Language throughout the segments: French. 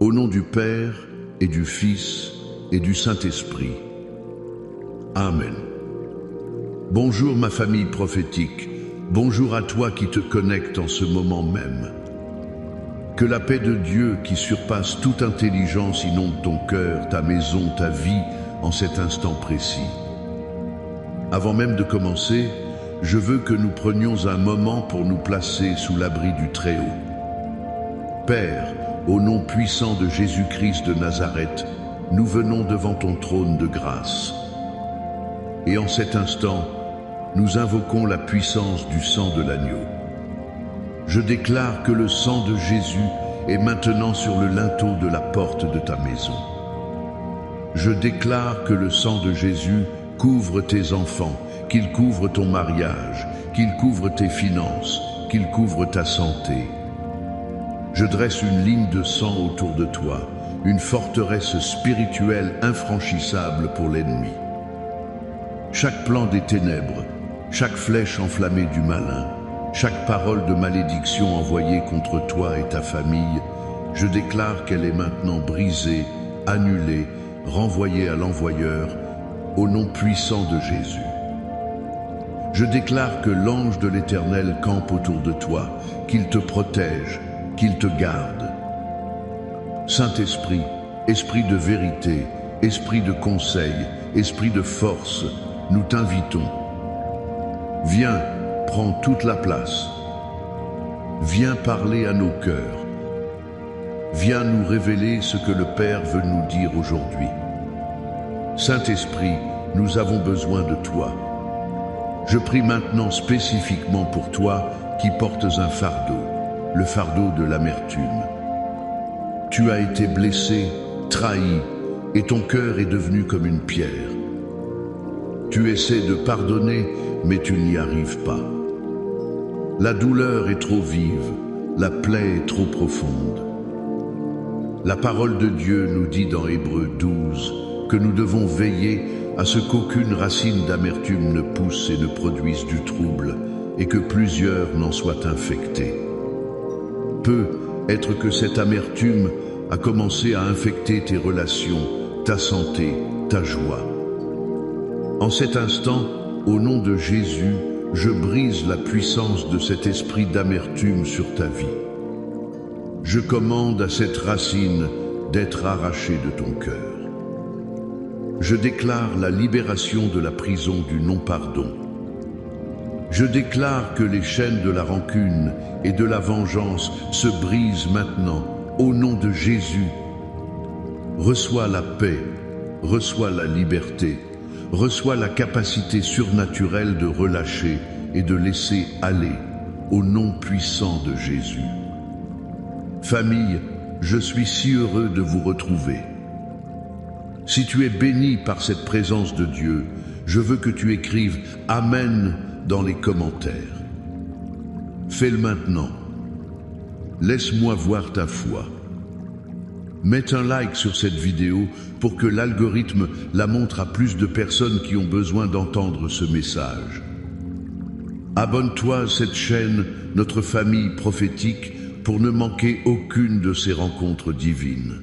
Au nom du Père et du Fils et du Saint-Esprit. Amen. Bonjour ma famille prophétique, bonjour à toi qui te connectes en ce moment même. Que la paix de Dieu qui surpasse toute intelligence inonde ton cœur, ta maison, ta vie en cet instant précis. Avant même de commencer, je veux que nous prenions un moment pour nous placer sous l'abri du Très-Haut. Père, au nom puissant de Jésus-Christ de Nazareth, nous venons devant ton trône de grâce. Et en cet instant, nous invoquons la puissance du sang de l'agneau. Je déclare que le sang de Jésus est maintenant sur le linteau de la porte de ta maison. Je déclare que le sang de Jésus couvre tes enfants, qu'il couvre ton mariage, qu'il couvre tes finances, qu'il couvre ta santé. Je dresse une ligne de sang autour de toi, une forteresse spirituelle infranchissable pour l'ennemi. Chaque plan des ténèbres, chaque flèche enflammée du malin, chaque parole de malédiction envoyée contre toi et ta famille, je déclare qu'elle est maintenant brisée, annulée, renvoyée à l'envoyeur, au nom puissant de Jésus. Je déclare que l'ange de l'Éternel campe autour de toi, qu'il te protège, qu'il te garde. Saint-Esprit, Esprit de vérité, Esprit de conseil, Esprit de force, nous t'invitons. Viens, prends toute la place. Viens parler à nos cœurs. Viens nous révéler ce que le Père veut nous dire aujourd'hui. Saint-Esprit, nous avons besoin de toi. Je prie maintenant spécifiquement pour toi qui portes un fardeau, le fardeau de l'amertume. Tu as été blessé, trahi, et ton cœur est devenu comme une pierre. Tu essaies de pardonner, mais tu n'y arrives pas. La douleur est trop vive, la plaie est trop profonde. La parole de Dieu nous dit dans Hébreux 12 que nous devons veiller à ce qu'aucune racine d'amertume ne pousse et ne produise du trouble, et que plusieurs n'en soient infectés. Peut être que cette amertume a commencé à infecter tes relations, ta santé, ta joie. En cet instant, au nom de Jésus, je brise la puissance de cet esprit d'amertume sur ta vie. Je commande à cette racine d'être arrachée de ton cœur. Je déclare la libération de la prison du non-pardon. Je déclare que les chaînes de la rancune et de la vengeance se brisent maintenant, au nom de Jésus. Reçois la paix, reçois la liberté, reçois la capacité surnaturelle de relâcher et de laisser aller, au nom puissant de Jésus. Famille, je suis si heureux de vous retrouver. Si tu es béni par cette présence de Dieu, je veux que tu écrives « Amen » dans les commentaires. Fais-le maintenant. Laisse-moi voir ta foi. Mets un like sur cette vidéo pour que l'algorithme la montre à plus de personnes qui ont besoin d'entendre ce message. Abonne-toi à cette chaîne, notre famille prophétique, pour ne manquer aucune de ces rencontres divines.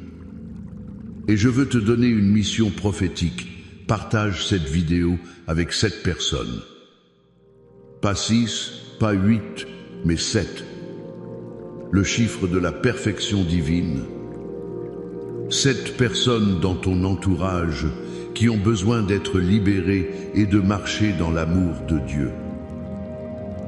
Et je veux te donner une mission prophétique. Partage cette vidéo avec 7 personnes. Pas 6, pas 8, mais 7. Le chiffre de la perfection divine. 7 personnes dans ton entourage qui ont besoin d'être libérées et de marcher dans l'amour de Dieu.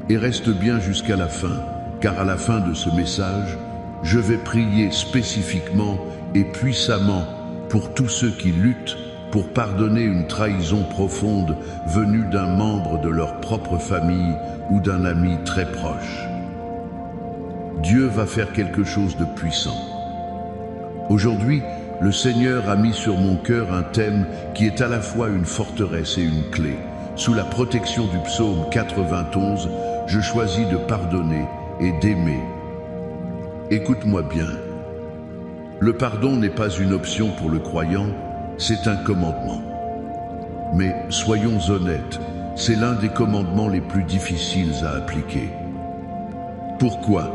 Et reste bien jusqu'à la fin, car à la fin de ce message, je vais prier spécifiquement et puissamment pour tous ceux qui luttent pour pardonner une trahison profonde venue d'un membre de leur propre famille ou d'un ami très proche. Dieu va faire quelque chose de puissant. Aujourd'hui, le Seigneur a mis sur mon cœur un thème qui est à la fois une forteresse et une clé. Sous la protection du psaume 91, je choisis de pardonner et d'aimer. Écoute-moi bien. Le pardon n'est pas une option pour le croyant, c'est un commandement. Mais soyons honnêtes, c'est l'un des commandements les plus difficiles à appliquer. Pourquoi ?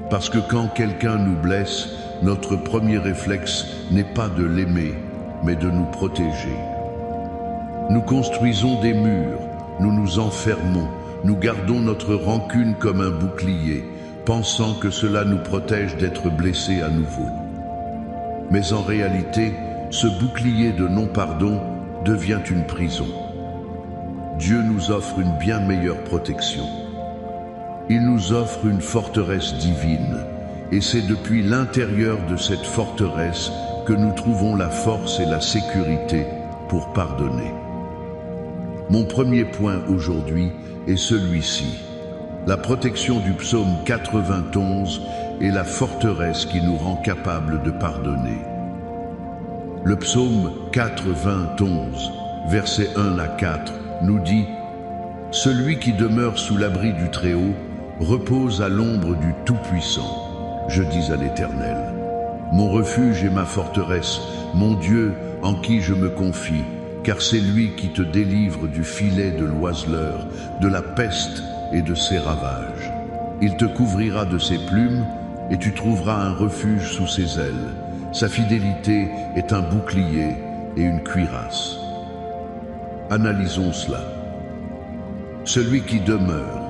Parce que quand quelqu'un nous blesse, notre premier réflexe n'est pas de l'aimer, mais de nous protéger. Nous construisons des murs, nous nous enfermons, nous gardons notre rancune comme un bouclier, pensant que cela nous protège d'être blessés à nouveau. Mais en réalité, ce bouclier de non-pardon devient une prison. Dieu nous offre une bien meilleure protection. Il nous offre une forteresse divine, et c'est depuis l'intérieur de cette forteresse que nous trouvons la force et la sécurité pour pardonner. Mon premier point aujourd'hui est celui-ci. La protection du psaume 91 est la forteresse qui nous rend capables de pardonner. Le psaume 91, versets 1 à 4, nous dit « Celui qui demeure sous l'abri du Très-Haut repose à l'ombre du Tout-Puissant. Je dis à l'Éternel, mon refuge et ma forteresse, mon Dieu en qui je me confie, car c'est lui qui te délivre du filet de l'oiseleur, de la peste et de ses ravages. Il te couvrira de ses plumes et tu trouveras un refuge sous ses ailes. Sa fidélité est un bouclier et une cuirasse. » Analysons cela. Celui qui demeure.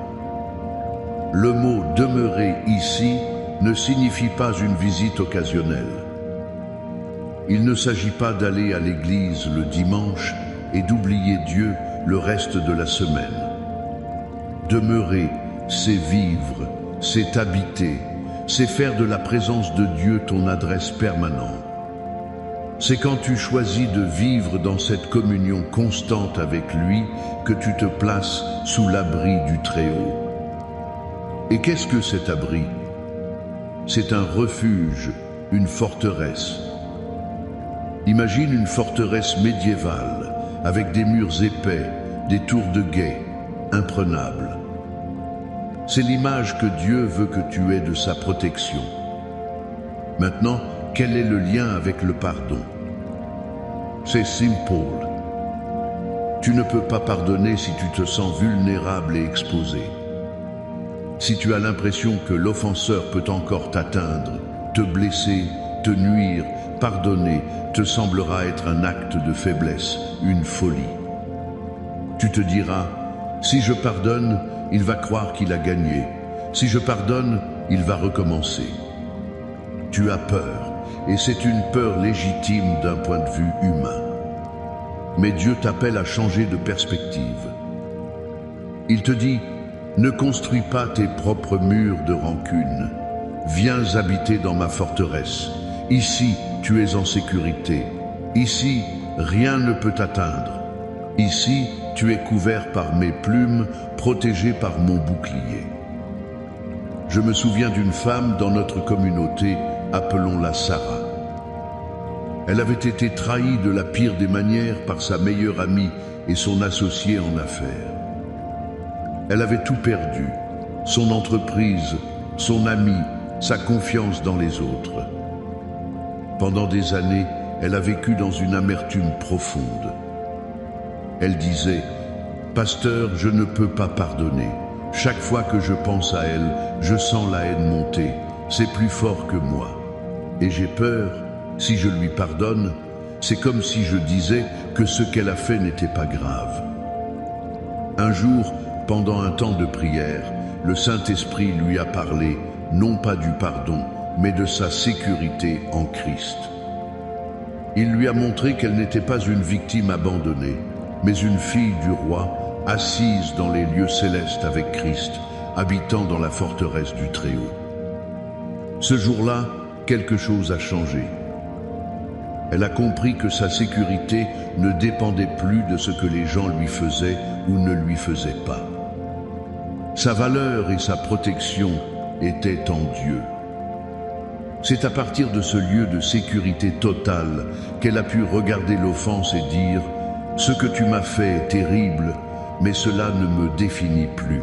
Le mot « demeurer » ici ne signifie pas une visite occasionnelle. Il ne s'agit pas d'aller à l'église le dimanche et d'oublier Dieu le reste de la semaine. Demeurer, c'est vivre, c'est habiter, c'est faire de la présence de Dieu ton adresse permanente. C'est quand tu choisis de vivre dans cette communion constante avec lui que tu te places sous l'abri du Très-Haut. Et qu'est-ce que cet abri? C'est un refuge, une forteresse. Imagine une forteresse médiévale, avec des murs épais, des tours de guet, imprenables. C'est l'image que Dieu veut que tu aies de sa protection. Maintenant, quel est le lien avec le pardon? C'est simple. Tu ne peux pas pardonner si tu te sens vulnérable et exposé. Si tu as l'impression que l'offenseur peut encore t'atteindre, te blesser, te nuire, pardonner te semblera être un acte de faiblesse, une folie. Tu te diras, si je pardonne, il va croire qu'il a gagné. Si je pardonne, il va recommencer. Tu as peur, et c'est une peur légitime d'un point de vue humain. Mais Dieu t'appelle à changer de perspective. Il te dit, ne construis pas tes propres murs de rancune. Viens habiter dans ma forteresse. Ici, tu es en sécurité. Ici, rien ne peut t'atteindre. Ici, tu es couvert par mes plumes, protégé par mon bouclier. Je me souviens d'une femme dans notre communauté, appelons-la Sarah. Elle avait été trahie de la pire des manières par sa meilleure amie et son associé en affaires. Elle avait tout perdu, son entreprise, son ami, sa confiance dans les autres. Pendant des années, elle a vécu dans une amertume profonde. Elle disait, « Pasteur, je ne peux pas pardonner. Chaque fois que je pense à elle, je sens la haine monter. C'est plus fort que moi. Et j'ai peur, si je lui pardonne, c'est comme si je disais que ce qu'elle a fait n'était pas grave. » Un jour, pendant un temps de prière, le Saint-Esprit lui a parlé, non pas du pardon, mais de sa sécurité en Christ. Il lui a montré qu'elle n'était pas une victime abandonnée, mais une fille du roi, assise dans les lieux célestes avec Christ, habitant dans la forteresse du Très-Haut. Ce jour-là, quelque chose a changé. Elle a compris que sa sécurité ne dépendait plus de ce que les gens lui faisaient ou ne lui faisaient pas. Sa valeur et sa protection étaient en Dieu. C'est à partir de ce lieu de sécurité totale qu'elle a pu regarder l'offense et dire « Ce que tu m'as fait est terrible, mais cela ne me définit plus.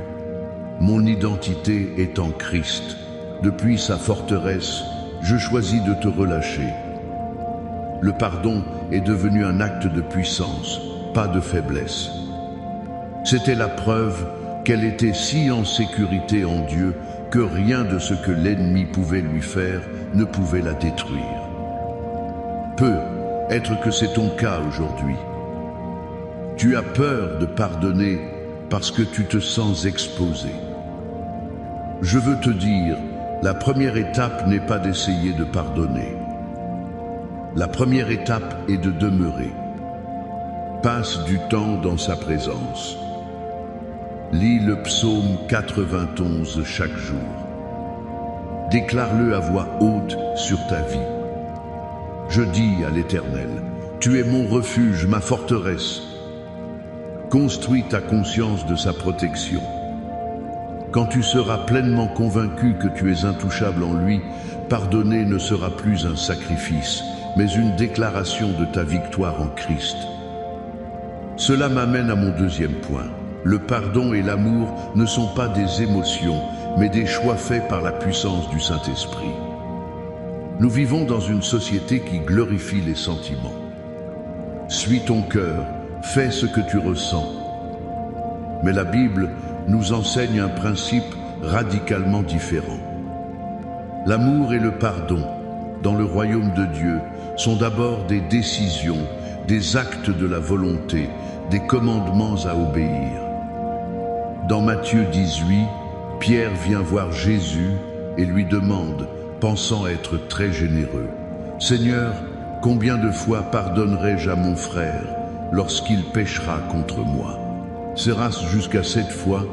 Mon identité est en Christ. Depuis sa forteresse, je choisis de te relâcher. » Le pardon est devenu un acte de puissance, pas de faiblesse. C'était la preuve qu'elle était si en sécurité en Dieu que rien de ce que l'ennemi pouvait lui faire ne pouvait la détruire. Peut être que c'est ton cas aujourd'hui. Tu as peur de pardonner parce que tu te sens exposé. Je veux te dire, la première étape n'est pas d'essayer de pardonner. La première étape est de demeurer. Passe du temps dans sa présence. Lis le psaume 91 chaque jour. Déclare-le à voix haute sur ta vie. Je dis à l'Éternel, tu es mon refuge, ma forteresse. Construis ta conscience de sa protection. Quand tu seras pleinement convaincu que tu es intouchable en lui, pardonner ne sera plus un sacrifice, mais une déclaration de ta victoire en Christ. Cela m'amène à mon deuxième point. Le pardon et l'amour ne sont pas des émotions, mais des choix faits par la puissance du Saint-Esprit. Nous vivons dans une société qui glorifie les sentiments. Suis ton cœur, fais ce que tu ressens. Mais la Bible nous enseigne un principe radicalement différent. L'amour et le pardon, dans le royaume de Dieu, sont d'abord des décisions, des actes de la volonté, des commandements à obéir. Dans Matthieu 18, Pierre vient voir Jésus et lui demande, pensant être très généreux, « Seigneur, combien de fois pardonnerai-je à mon frère lorsqu'il péchera contre moi? Sera-ce jusqu'à 7 fois ?»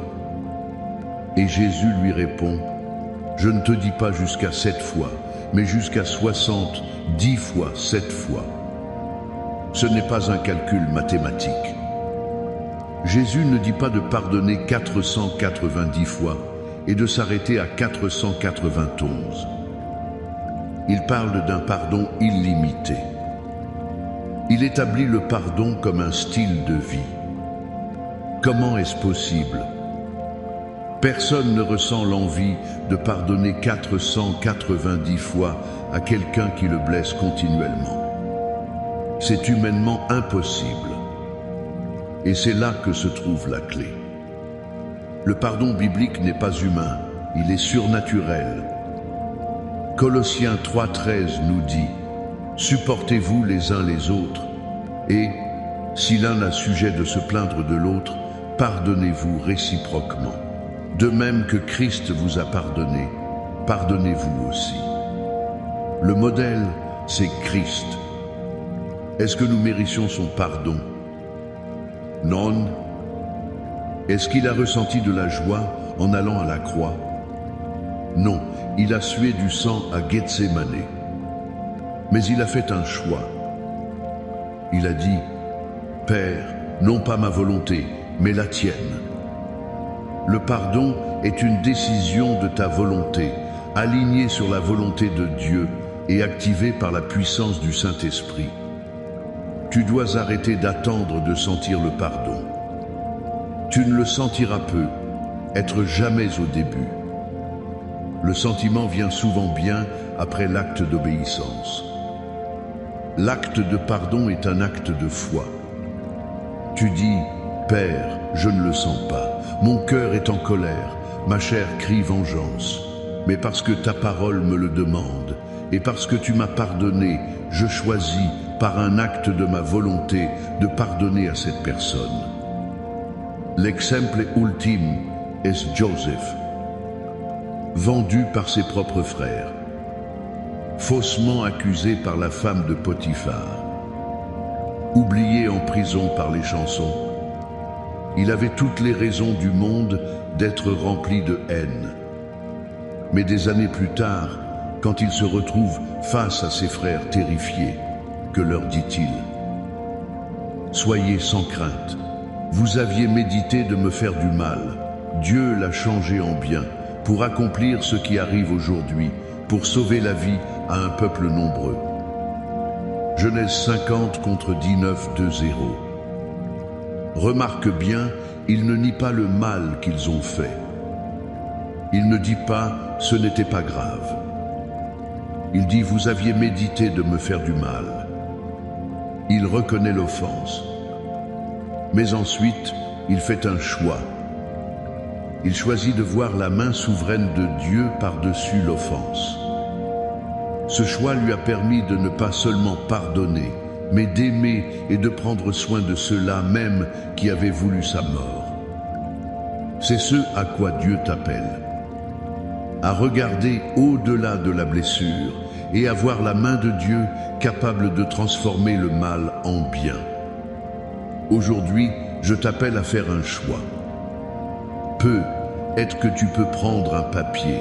Et Jésus lui répond, « Je ne te dis pas jusqu'à 7 fois, mais jusqu'à 70 fois 7 fois. » Ce n'est pas un calcul mathématique. Jésus ne dit pas de pardonner 490 fois et de s'arrêter à 491. Il parle d'un pardon illimité. Il établit le pardon comme un style de vie. Comment est-ce possible? Personne ne ressent l'envie de pardonner 490 fois à quelqu'un qui le blesse continuellement. C'est humainement impossible. Et c'est là que se trouve la clé. Le pardon biblique n'est pas humain, il est surnaturel. Colossiens 3,13 nous dit « Supportez-vous les uns les autres, et, si l'un a sujet de se plaindre de l'autre, pardonnez-vous réciproquement. De même que Christ vous a pardonné, pardonnez-vous aussi. » Le modèle, c'est Christ. Est-ce que nous méritions son pardon? Non. Est-ce qu'il a ressenti de la joie en allant à la croix? Non, il a sué du sang à Gethsémane. Mais il a fait un choix. Il a dit, « Père, non pas ma volonté, mais la tienne. » Le pardon est une décision de ta volonté, alignée sur la volonté de Dieu et activée par la puissance du Saint-Esprit. Tu dois arrêter d'attendre de sentir le pardon. Tu ne le sentiras peu, être jamais au début. Le sentiment vient souvent bien après l'acte d'obéissance. L'acte de pardon est un acte de foi. Tu dis, « Père, je ne le sens pas. Mon cœur est en colère, ma chair crie vengeance. Mais parce que ta parole me le demande, et parce que tu m'as pardonné, je choisis, par un acte de ma volonté, de pardonner à cette personne. » L'exemple ultime est Joseph, vendu par ses propres frères, faussement accusé par la femme de Potiphar, oublié en prison par les chansons. Il avait toutes les raisons du monde d'être rempli de haine. Mais des années plus tard, quand il se retrouve face à ses frères terrifiés, que leur dit-il? « Soyez sans crainte. Vous aviez médité de me faire du mal. Dieu l'a changé en bien, pour accomplir ce qui arrive aujourd'hui, pour sauver la vie à un peuple nombreux. » Genèse 50 contre 19, 2-0. Remarque bien, il ne nie pas le mal qu'ils ont fait. Il ne dit pas « ce n'était pas grave ». Il dit « vous aviez médité de me faire du mal ». Il reconnaît l'offense. Mais ensuite, il fait un choix. il choisit de voir la main souveraine de Dieu par-dessus l'offense. Ce choix lui a permis de ne pas seulement pardonner, mais d'aimer et de prendre soin de ceux-là même qui avaient voulu sa mort. C'est ce à quoi Dieu t'appelle, à regarder au-delà de la blessure et à voir la main de Dieu capable de transformer le mal en bien. Aujourd'hui, je t'appelle à faire un choix. Peut-être que tu peux prendre un papier,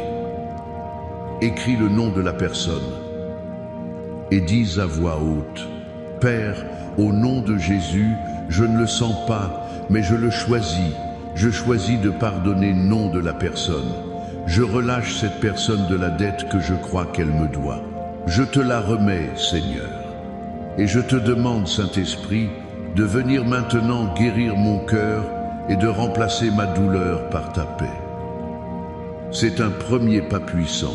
écris le nom de la personne et dis à voix haute: Père, au nom de Jésus, je ne le sens pas, mais je le choisis. Je choisis de pardonner nom de la personne. Je relâche cette personne de la dette que je crois qu'elle me doit. Je te la remets, Seigneur. Et je te demande, Saint-Esprit, de venir maintenant guérir mon cœur et de remplacer ma douleur par ta paix. C'est un premier pas puissant.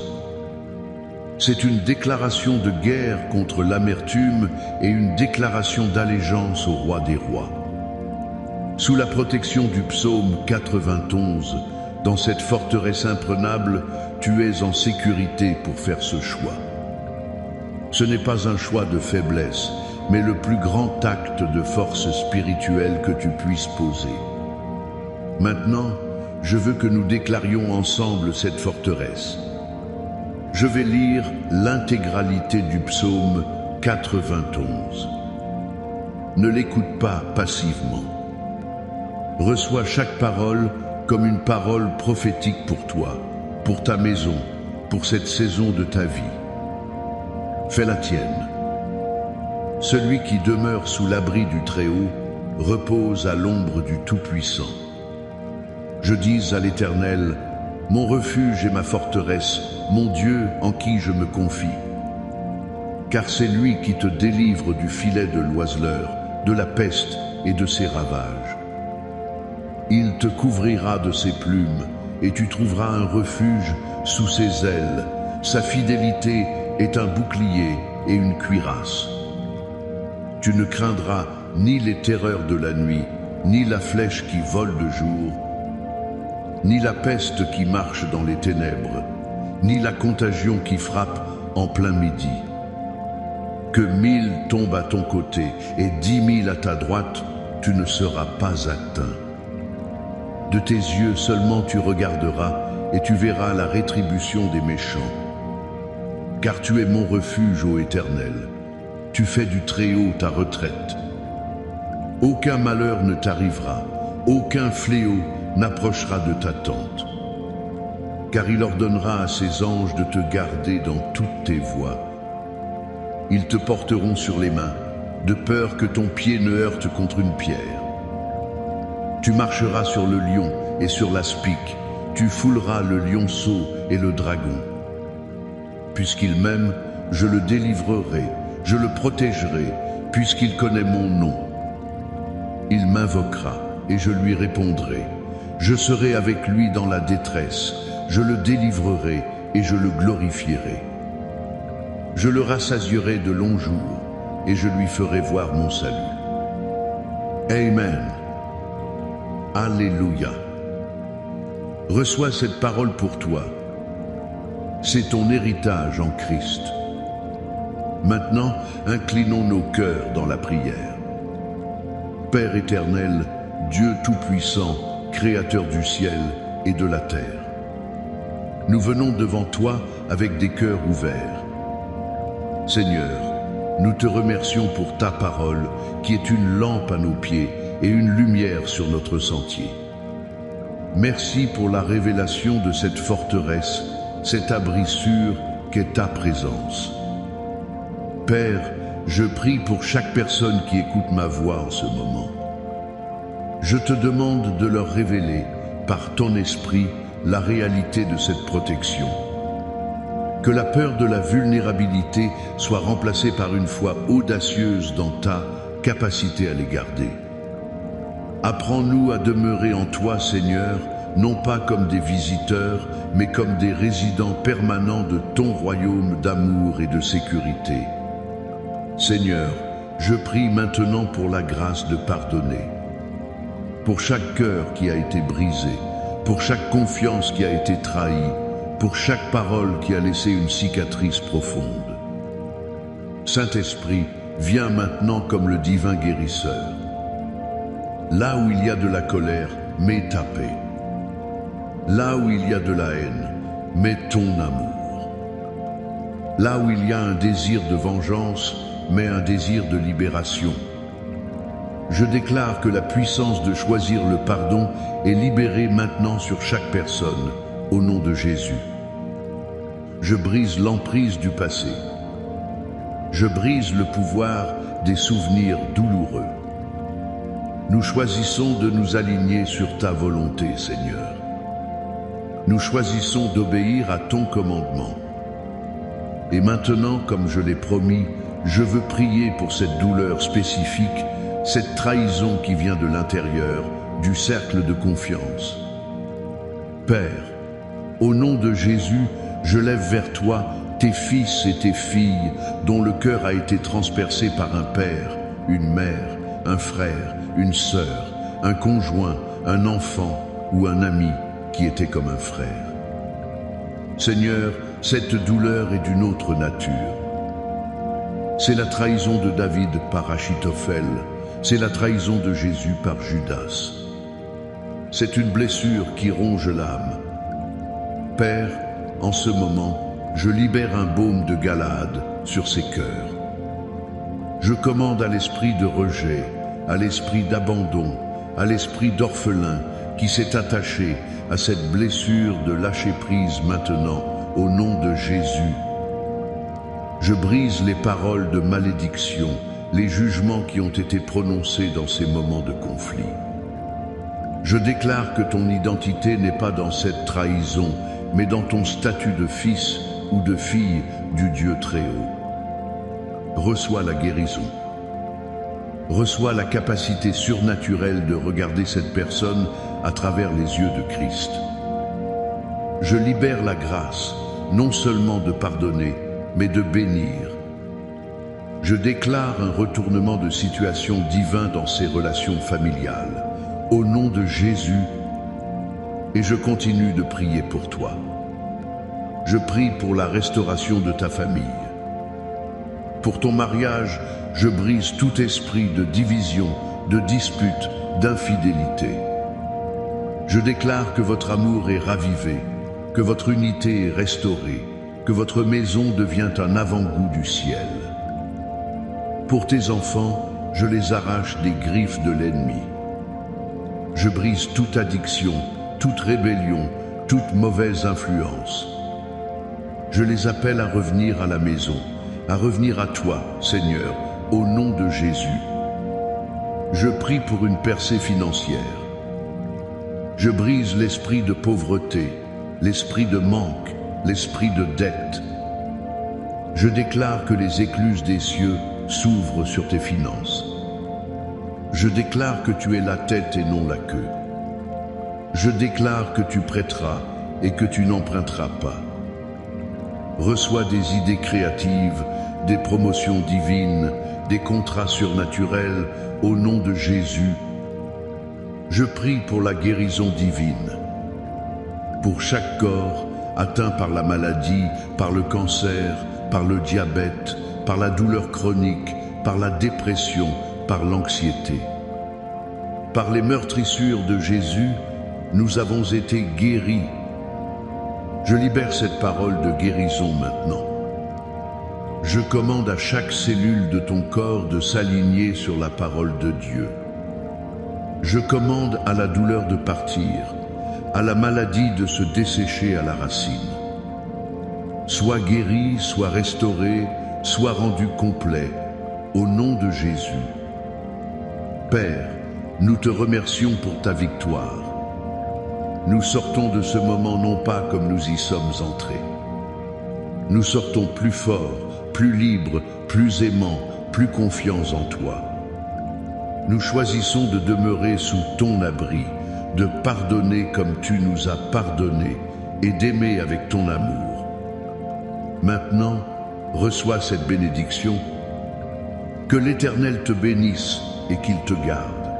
C'est une déclaration de guerre contre l'amertume et une déclaration d'allégeance au roi des rois. Sous la protection du psaume 91, dans cette forteresse imprenable, tu es en sécurité pour faire ce choix. Ce n'est pas un choix de faiblesse, mais le plus grand acte de force spirituelle que tu puisses poser. Maintenant, je veux que nous déclarions ensemble cette forteresse. Je vais lire l'intégralité du psaume 91. Ne l'écoute pas passivement. Reçois chaque parole comme une parole prophétique pour toi, pour ta maison, pour cette saison de ta vie. Fais la tienne. Celui qui demeure sous l'abri du Très-Haut repose à l'ombre du Tout-Puissant. Je dis à l'Éternel: mon refuge et ma forteresse, mon Dieu en qui je me confie. Car c'est lui qui te délivre du filet de l'oiseleur, de la peste et de ses ravages. Il te couvrira de ses plumes, et tu trouveras un refuge sous ses ailes. Sa fidélité est un bouclier et une cuirasse. Tu ne craindras ni les terreurs de la nuit, ni la flèche qui vole de jour, ni la peste qui marche dans les ténèbres, ni la contagion qui frappe en plein midi. Que 1000 tombent à ton côté et 10 000 à ta droite, tu ne seras pas atteint. De tes yeux seulement tu regarderas et tu verras la rétribution des méchants. Car tu es mon refuge, ô Éternel. Tu fais du Très-Haut ta retraite. Aucun malheur ne t'arrivera, aucun fléau n'approchera de ta tente. Car il ordonnera à ses anges de te garder dans toutes tes voies. Ils te porteront sur les mains, de peur que ton pied ne heurte contre une pierre. Tu marcheras sur le lion et sur l'aspic, tu fouleras le lionceau et le dragon. Puisqu'il m'aime, je le délivrerai, je le protégerai, puisqu'il connaît mon nom. Il m'invoquera et je lui répondrai. Je serai avec lui dans la détresse, je le délivrerai et je le glorifierai. Je le rassasierai de longs jours et je lui ferai voir mon salut. Amen. Alléluia. Reçois cette parole pour toi. C'est ton héritage en Christ. Maintenant, inclinons nos cœurs dans la prière. Père éternel, Dieu tout-puissant, Créateur du ciel et de la terre, nous venons devant toi avec des cœurs ouverts. Seigneur, nous te remercions pour ta parole qui est une lampe à nos pieds et une lumière sur notre sentier. Merci pour la révélation de cette forteresse, cet abri sûr qu'est ta présence. Père, je prie pour chaque personne qui écoute ma voix en ce moment. Je te demande de leur révéler, par ton esprit, la réalité de cette protection. Que la peur de la vulnérabilité soit remplacée par une foi audacieuse dans ta capacité à les garder. Apprends-nous à demeurer en toi, Seigneur, non pas comme des visiteurs, mais comme des résidents permanents de ton royaume d'amour et de sécurité. Seigneur, je prie maintenant pour la grâce de pardonner. Pour chaque cœur qui a été brisé, pour chaque confiance qui a été trahie, pour chaque parole qui a laissé une cicatrice profonde. Saint-Esprit, viens maintenant comme le divin guérisseur. Là où il y a de la colère, mets ta paix. Là où il y a de la haine, mets ton amour. Là où il y a un désir de vengeance, mets un désir de libération. Je déclare que la puissance de choisir le pardon est libérée maintenant sur chaque personne, au nom de Jésus. Je brise l'emprise du passé. Je brise le pouvoir des souvenirs douloureux. Nous choisissons de nous aligner sur ta volonté, Seigneur. Nous choisissons d'obéir à ton commandement. Et maintenant, comme je l'ai promis, je veux prier pour cette douleur spécifique, cette trahison qui vient de l'intérieur, du cercle de confiance. Père, au nom de Jésus, je lève vers toi tes fils et tes filles dont le cœur a été transpercé par un père, une mère, un frère, une sœur, un conjoint, un enfant ou un ami qui était comme un frère. Seigneur, cette douleur est d'une autre nature. C'est la trahison de David par Achitophel, c'est la trahison de Jésus par Judas. C'est une blessure qui ronge l'âme. Père, en ce moment, je libère un baume de Galade sur ces cœurs. Je commande à l'esprit de rejet, à l'esprit d'abandon, à l'esprit d'orphelin qui s'est attaché à cette blessure de lâcher prise maintenant, au nom de Jésus. Je brise les paroles de malédiction, les jugements qui ont été prononcés dans ces moments de conflit. Je déclare que ton identité n'est pas dans cette trahison, mais dans ton statut de fils ou de fille du Dieu très haut. Reçois la guérison. Reçois la capacité surnaturelle de regarder cette personne à travers les yeux de Christ. Je libère la grâce, non seulement de pardonner, mais de bénir. Je déclare un retournement de situation divin dans ces relations familiales, au nom de Jésus, et je continue de prier pour toi. Je prie pour la restauration de ta famille. Pour ton mariage, je brise tout esprit de division, de dispute, d'infidélité. Je déclare que votre amour est ravivé, que votre unité est restaurée, que votre maison devient un avant-goût du ciel. Pour tes enfants, je les arrache des griffes de l'ennemi. Je brise toute addiction, toute rébellion, toute mauvaise influence. Je les appelle à revenir à la maison, à revenir à toi, Seigneur, au nom de Jésus. Je prie pour une percée financière. Je brise l'esprit de pauvreté, l'esprit de manque, l'esprit de dette. Je déclare que les écluses des cieux s'ouvrent sur tes finances. Je déclare que tu es la tête et non la queue. Je déclare que tu prêteras et que tu n'emprunteras pas. Reçois des idées créatives, des promotions divines, des contrats surnaturels au nom de Jésus. Je prie pour la guérison divine. Pour chaque corps atteint par la maladie, par le cancer, par le diabète, par la douleur chronique, par la dépression, par l'anxiété. Par les meurtrissures de Jésus, nous avons été guéris. Je libère cette parole de guérison maintenant. Je commande à chaque cellule de ton corps de s'aligner sur la parole de Dieu. Je commande à la douleur de partir, à la maladie de se dessécher à la racine. Sois guéri, sois restauré, sois rendu complet, au nom de Jésus. Père, nous te remercions pour ta victoire. Nous sortons de ce moment non pas comme nous y sommes entrés. Nous sortons plus forts, plus libres, plus aimants, plus confiants en toi. Nous choisissons de demeurer sous ton abri, de pardonner comme tu nous as pardonné et d'aimer avec ton amour. Maintenant, reçois cette bénédiction. Que l'Éternel te bénisse et qu'il te garde.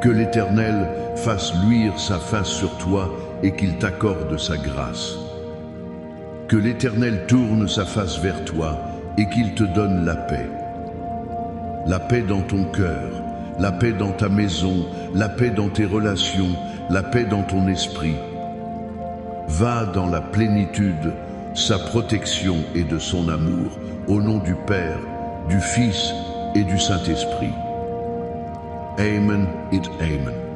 Que l'Éternel fasse luire sa face sur toi et qu'il t'accorde sa grâce. Que l'Éternel tourne sa face vers toi et qu'il te donne la paix. La paix dans ton cœur, la paix dans ta maison, la paix dans tes relations, la paix dans ton esprit. Va dans la plénitude, sa protection et de son amour, au nom du Père, du Fils et du Saint-Esprit. Amen et Amen.